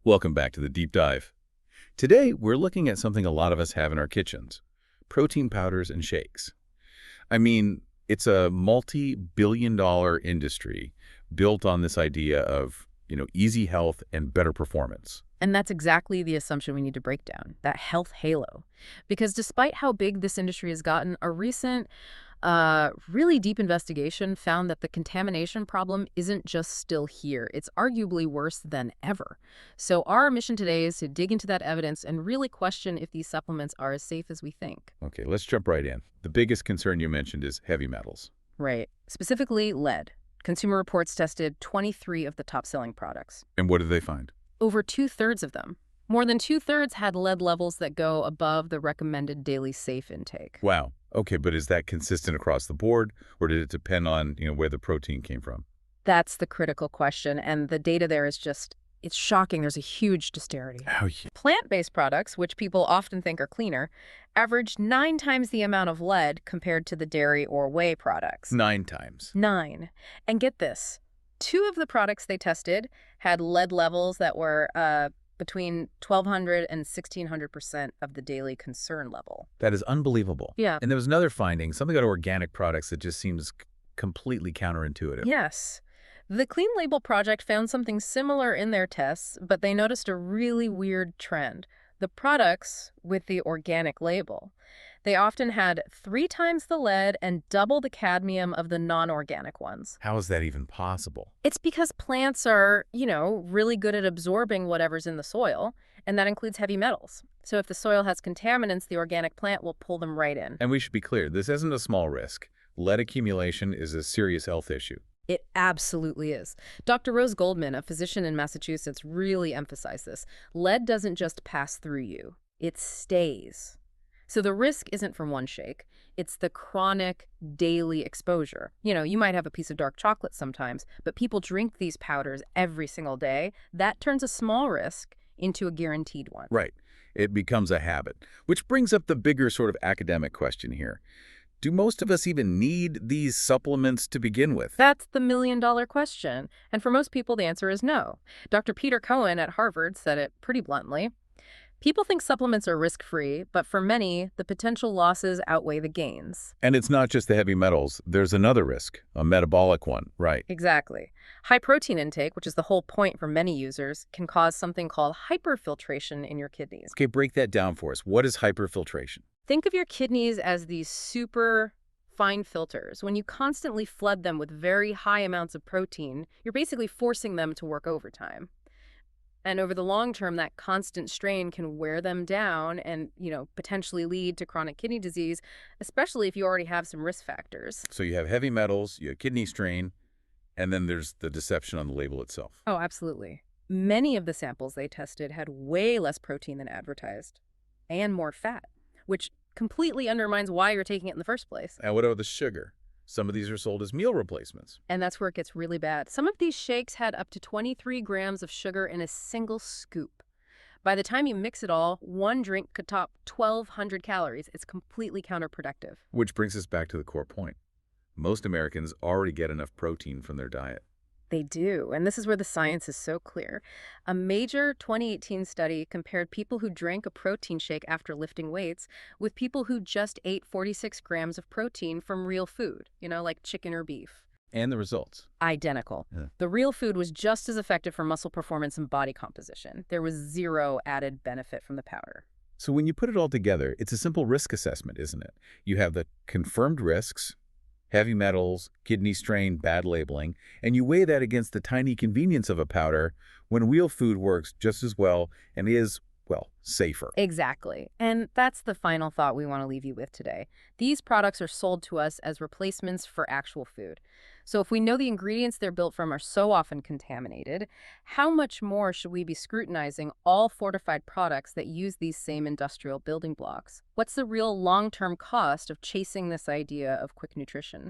Welcome back to the deep dive. Today, we're looking at something a lot of us have in our kitchens, protein powders and shakes. I mean, it's a multi-billion-dollar industry built on this idea of, easy health and better performance. And that's exactly the assumption we need to break down, that health halo. Because despite how big this industry has gotten, a recent, really deep investigation found that the contamination problem isn't just still here. It's arguably worse than ever. So our mission today is to dig into that evidence and really question if these supplements are as safe as we think. Okay, let's jump right in. The biggest concern you mentioned is heavy metals. Right. Specifically, lead. Consumer Reports tested 23 of the top-selling products. And what did they find? Over two-thirds of them. More than two-thirds had lead levels that go above the recommended daily safe intake. Wow. Okay, but is that consistent across the board, or did it depend on, where the protein came from? That's the critical question, and the data there is it's shocking. There's a huge disparity. Oh, yeah. Plant-based products, which people often think are cleaner, averaged 9 times the amount of lead compared to the dairy or whey products. 9 times. 9. And get this, 2 of the products they tested had lead levels that were between 1,200 and 1,600% of the daily concern level. That is unbelievable. Yeah. And there was another finding, something about organic products that just seems completely counterintuitive. Yes. The Clean Label Project found something similar in their tests, but they noticed a really weird trend. The products with the organic label, they often had 3 times the lead and double the cadmium of the non-organic ones. How is that even possible? It's because plants are, really good at absorbing whatever's in the soil, and that includes heavy metals. So if the soil has contaminants, the organic plant will pull them right in. And we should be clear, this isn't a small risk. Lead accumulation is a serious health issue. It absolutely is. Dr. Rose Goldman, a physician in Massachusetts, really emphasized this. Lead doesn't just pass through you, it stays. So the risk isn't from one shake. It's the chronic, daily exposure. You might have a piece of dark chocolate sometimes, but people drink these powders every single day. That turns a small risk into a guaranteed one. Right. It becomes a habit, which brings up the bigger sort of academic question here. Do most of us even need these supplements to begin with? That's the million-dollar question. And for most people, the answer is no. Dr. Peter Cohen at Harvard said it pretty bluntly. People think supplements are risk-free, but for many, the potential losses outweigh the gains. And it's not just the heavy metals. There's another risk, a metabolic one, right? Exactly. High protein intake, which is the whole point for many users, can cause something called hyperfiltration in your kidneys. Okay, break that down for us. What is hyperfiltration? Think of your kidneys as these super fine filters. When you constantly flood them with very high amounts of protein, you're basically forcing them to work overtime. And over the long term, that constant strain can wear them down and, potentially lead to chronic kidney disease, especially if you already have some risk factors. So you have heavy metals, you have kidney strain, and then there's the deception on the label itself. Oh, absolutely. Many of the samples they tested had way less protein than advertised and more fat, which completely undermines why you're taking it in the first place. And what about the sugar? Some of these are sold as meal replacements. And that's where it gets really bad. Some of these shakes had up to 23 grams of sugar in a single scoop. By the time you mix it all, one drink could top 1,200 calories. It's completely counterproductive. Which brings us back to the core point. Most Americans already get enough protein from their diet. They do, and this is where the science is so clear. A major 2018 study compared people who drank a protein shake after lifting weights with people who just ate 46 grams of protein from real food, like chicken or beef. And the results? Identical. Yeah. The real food was just as effective for muscle performance and body composition. There was zero added benefit from the powder. So when you put it all together, it's a simple risk assessment, isn't it? You have the confirmed risks, heavy metals, kidney strain, bad labeling, and you weigh that against the tiny convenience of a powder when real food works just as well and is, safer. Exactly. And that's the final thought we want to leave you with today. These products are sold to us as replacements for actual food. So if we know the ingredients they're built from are so often contaminated, how much more should we be scrutinizing all fortified products that use these same industrial building blocks? What's the real long-term cost of chasing this idea of quick nutrition?